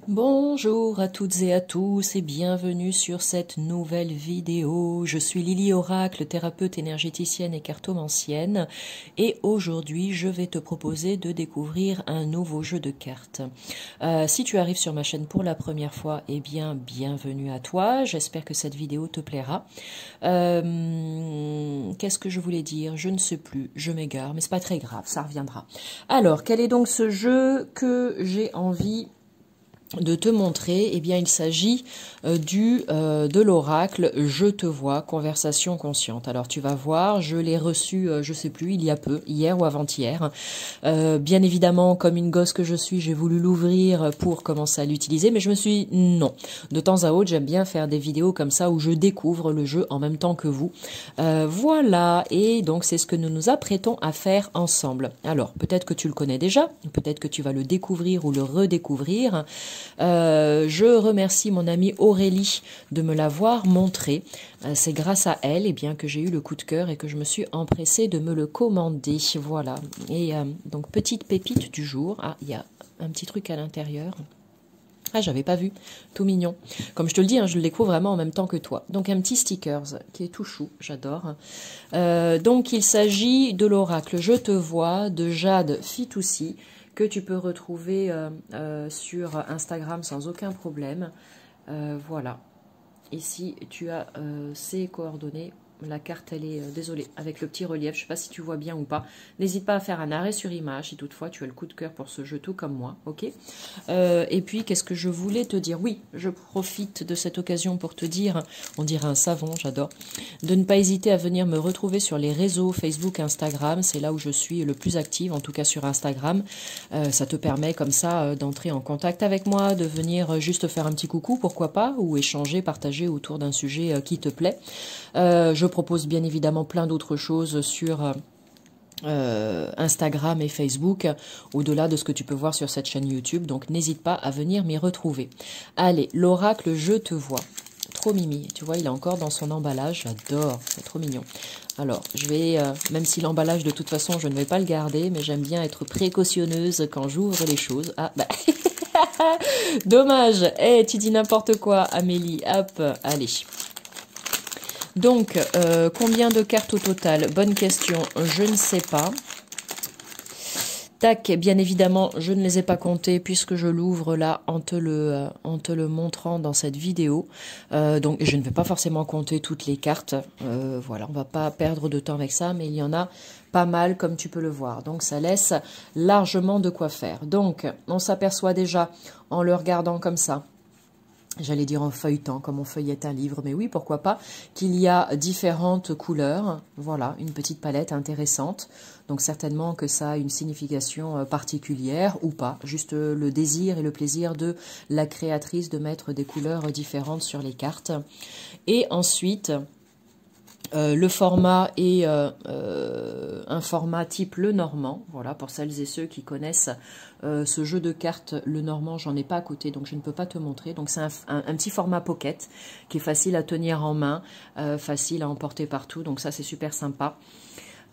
Bonjour à toutes et à tous et bienvenue sur cette nouvelle vidéo. Je suis Lily Oracle, thérapeute énergéticienne et cartomancienne et aujourd'hui je vais te proposer de découvrir un nouveau jeu de cartes. Si tu arrives sur ma chaîne pour la première fois, eh bien bienvenue à toi, j'espère que cette vidéo te plaira. Qu'est-ce que je voulais dire? Je ne sais plus, je m'égare, mais c'est pas très grave, ça reviendra. Alors, quel est donc ce jeu que j'ai envie de te montrer? Eh bien, il s'agit de l'oracle Je te vois, conversation consciente. Alors, tu vas voir, je l'ai reçu, je sais plus, il y a peu, hier ou avant-hier. Bien évidemment, comme une gosse que je suis, j'ai voulu l'ouvrir pour commencer à l'utiliser, mais je me suis dit non. De temps à autre, j'aime bien faire des vidéos comme ça où je découvre le jeu en même temps que vous. Voilà, et donc c'est ce que nous nous apprêtons à faire ensemble. Alors, peut-être que tu le connais déjà, peut-être que tu vas le découvrir ou le redécouvrir. Je remercie mon amie Aurélie de me l'avoir montré. C'est grâce à elle que j'ai eu le coup de cœur et que je me suis empressée de me le commander. Voilà. Et donc, petite pépite du jour. Ah, il y a un petit truc à l'intérieur. Ah, j'avais pas vu. Tout mignon. Comme je te le dis, je le découvre vraiment en même temps que toi. Donc, un petit stickers qui est tout chou. J'adore. Donc, il s'agit de l'oracle Je te vois de Jade Fitoussi, que tu peux retrouver sur Instagram sans aucun problème. Voilà. Ici, tu as ses coordonnées. La carte, elle est, désolée, avec le petit relief. Je ne sais pas si tu vois bien ou pas. N'hésite pas à faire un arrêt sur image si toutefois tu as le coup de cœur pour ce jeu, tout comme moi. Ok. Et puis, qu'est-ce que je voulais te dire? Oui, je profite de cette occasion pour te dire, on dirait un savon, j'adore, de ne pas hésiter à venir me retrouver sur les réseaux Facebook, Instagram. C'est là où je suis le plus active, en tout cas sur Instagram. Ça te permet comme ça d'entrer en contact avec moi, de venir juste faire un petit coucou, pourquoi pas, ou échanger, partager autour d'un sujet qui te plaît. Je propose bien évidemment plein d'autres choses sur Instagram et Facebook, au-delà de ce que tu peux voir sur cette chaîne YouTube. Donc n'hésite pas à venir m'y retrouver. Allez, l'oracle Je te vois. Trop mimi. Tu vois, il est encore dans son emballage. J'adore. C'est trop mignon. Alors, je vais, même si l'emballage de toute façon, je ne vais pas le garder, mais j'aime bien être précautionneuse quand j'ouvre les choses. Ah, bah... Dommage. Eh, tu dis n'importe quoi, Amélie. Hop, allez. Donc, combien de cartes au total? Bonne question, je ne sais pas. Tac, bien évidemment, je ne les ai pas comptées puisque je l'ouvre là en te le montrant dans cette vidéo. Donc, je ne vais pas forcément compter toutes les cartes. Voilà, on va pas perdre de temps avec ça, mais il y en a pas mal comme tu peux le voir. Donc, ça laisse largement de quoi faire. Donc, on s'aperçoit déjà en le regardant comme ça. J'allais dire en feuilletant, comme on feuillette un livre, mais oui, pourquoi pas, qu'il y a différentes couleurs. Voilà, une petite palette intéressante. Donc certainement que ça a une signification particulière ou pas. Juste le désir et le plaisir de la créatrice de mettre des couleurs différentes sur les cartes. Et ensuite... le format est un format type le normand, voilà, pour celles et ceux qui connaissent ce jeu de cartes, le normand, j'en ai pas à côté, donc je ne peux pas te montrer. Donc c'est un petit format pocket qui est facile à tenir en main, facile à emporter partout, donc ça c'est super sympa.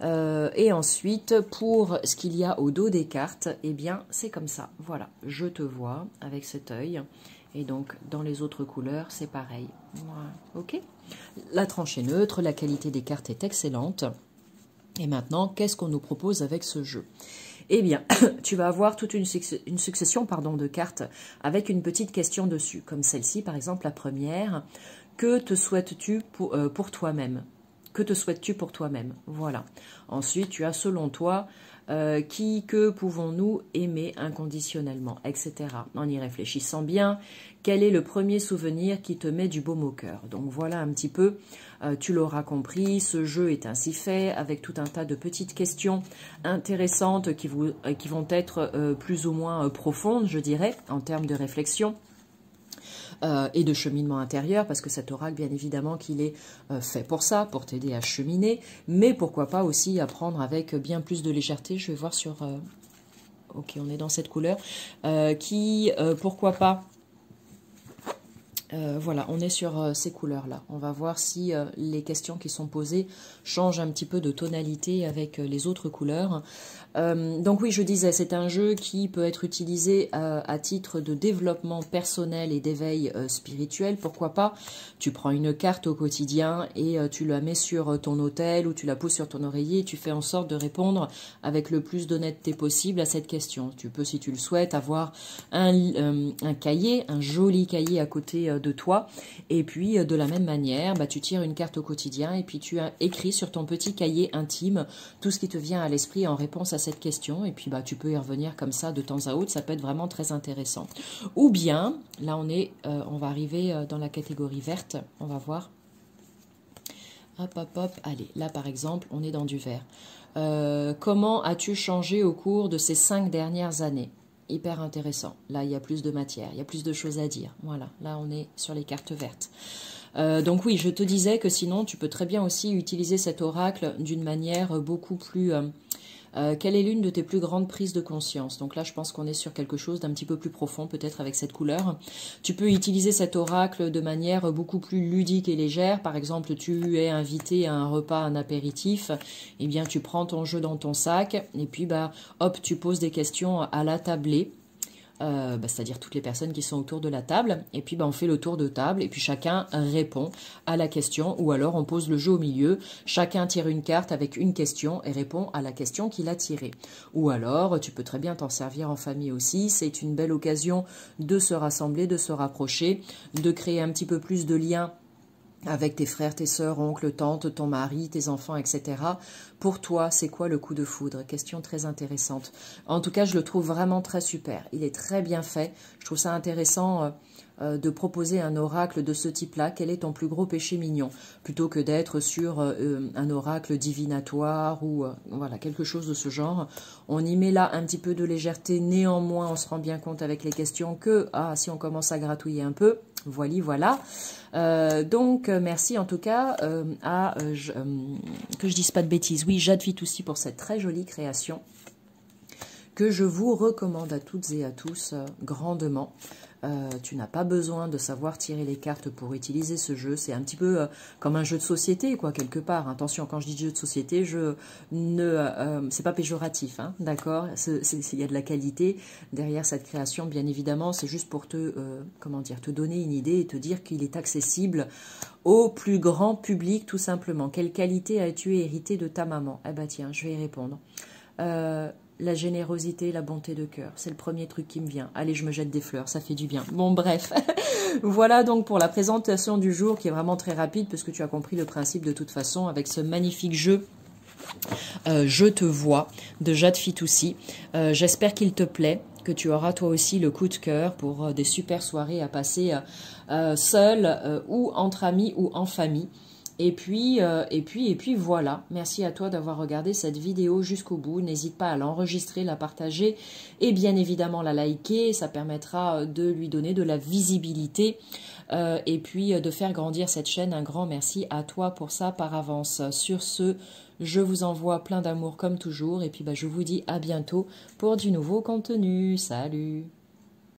Et ensuite, pour ce qu'il y a au dos des cartes, eh bien c'est comme ça, voilà, je te vois avec cet œil. Et donc, dans les autres couleurs, c'est pareil. Voilà. Ok. La tranche est neutre, la qualité des cartes est excellente. Et maintenant, qu'est-ce qu'on nous propose avec ce jeu? Eh bien, tu vas avoir toute une succession de cartes avec une petite question dessus, comme celle-ci, par exemple, la première. Que te souhaites-tu pour toi-même? Que te souhaites-tu pour toi-même? Voilà. Ensuite, tu as selon toi... que pouvons-nous aimer inconditionnellement, etc. En y réfléchissant bien, quel est le premier souvenir qui te met du baume au cœur? Donc voilà un petit peu, tu l'auras compris, ce jeu est ainsi fait, avec tout un tas de petites questions intéressantes qui vont être plus ou moins profondes, je dirais, en termes de réflexion. Et de cheminement intérieur, parce que cet oracle, bien évidemment, qu'il est fait pour ça, pour t'aider à cheminer, mais pourquoi pas aussi apprendre avec bien plus de légèreté. Je vais voir sur... ok, on est dans cette couleur. Pourquoi pas Voilà, on est sur ces couleurs-là. On va voir si les questions qui sont posées changent un petit peu de tonalité avec les autres couleurs. Donc oui, je disais, c'est un jeu qui peut être utilisé à titre de développement personnel et d'éveil spirituel. Pourquoi pas? Tu prends une carte au quotidien et tu la mets sur ton autel ou tu la poses sur ton oreiller et tu fais en sorte de répondre avec le plus d'honnêteté possible à cette question. Tu peux, si tu le souhaites, avoir un cahier, un joli cahier à côté de toi. Et puis, de la même manière, tu tires une carte au quotidien et puis tu as écrit sur ton petit cahier intime tout ce qui te vient à l'esprit en réponse à cette question. Et puis, tu peux y revenir comme ça de temps à autre. Ça peut être vraiment très intéressant. Ou bien, là, on va arriver dans la catégorie verte. On va voir. Hop, hop, hop. Allez, là, par exemple, on est dans du vert. Comment as-tu changé au cours de ces 5 dernières années? Hyper intéressant. Là, il y a plus de matière, il y a plus de choses à dire. Voilà, là, on est sur les cartes vertes. Donc oui, je te disais que sinon, tu peux très bien aussi utiliser cet oracle d'une manière beaucoup plus... quelle est l'une de tes plus grandes prises de conscience? Donc là, je pense qu'on est sur quelque chose d'un petit peu plus profond, peut-être avec cette couleur. Tu peux utiliser cet oracle de manière beaucoup plus ludique et légère. Par exemple, tu es invité à un repas, un apéritif. Eh bien, tu prends ton jeu dans ton sac et puis, hop, tu poses des questions à la tablée. C'est-à-dire toutes les personnes qui sont autour de la table, et puis on fait le tour de table, et puis chacun répond à la question, ou alors on pose le jeu au milieu, chacun tire une carte avec une question et répond à la question qu'il a tirée. Ou alors, tu peux très bien t'en servir en famille aussi, c'est une belle occasion de se rassembler, de se rapprocher, de créer un petit peu plus de liens avec tes frères, tes sœurs, oncles, tantes, ton mari, tes enfants, etc. Pour toi, c'est quoi le coup de foudre? Question très intéressante. En tout cas, je le trouve vraiment très super. Il est très bien fait. Je trouve ça intéressant de proposer un oracle de ce type-là. Quel est ton plus gros péché mignon? Plutôt que d'être sur un oracle divinatoire ou voilà, quelque chose de ce genre. On y met là un petit peu de légèreté. Néanmoins, on se rend bien compte avec les questions que, si on commence à gratouiller un peu, voilà. Donc, merci en tout cas que je dise pas de bêtises. Oui, Jade Fitoussi pour cette très jolie création que je vous recommande à toutes et à tous grandement. Tu n'as pas besoin de savoir tirer les cartes pour utiliser ce jeu. C'est un petit peu comme un jeu de société, quoi, quelque part. Attention, quand je dis jeu de société, c'est pas péjoratif, hein, d'accord? Il y a de la qualité derrière cette création, bien évidemment. C'est juste pour te donner une idée et te dire qu'il est accessible au plus grand public, tout simplement. Quelle qualité as-tu hérité de ta maman? Eh ben tiens, je vais y répondre. La générosité, la bonté de cœur. C'est le premier truc qui me vient. Allez, je me jette des fleurs, ça fait du bien. Bon, bref. Voilà donc pour la présentation du jour qui est vraiment très rapide parce que tu as compris le principe de toute façon avec ce magnifique jeu. Je te vois de Jade Fitoussi. J'espère qu'il te plaît, que tu auras toi aussi le coup de cœur pour des super soirées à passer seul ou entre amis ou en famille. Et puis voilà, merci à toi d'avoir regardé cette vidéo jusqu'au bout. N'hésite pas à l'enregistrer, la partager et bien évidemment la liker. Ça permettra de lui donner de la visibilité et puis de faire grandir cette chaîne. Un grand merci à toi pour ça par avance. Sur ce, je vous envoie plein d'amour comme toujours et puis je vous dis à bientôt pour du nouveau contenu. Salut!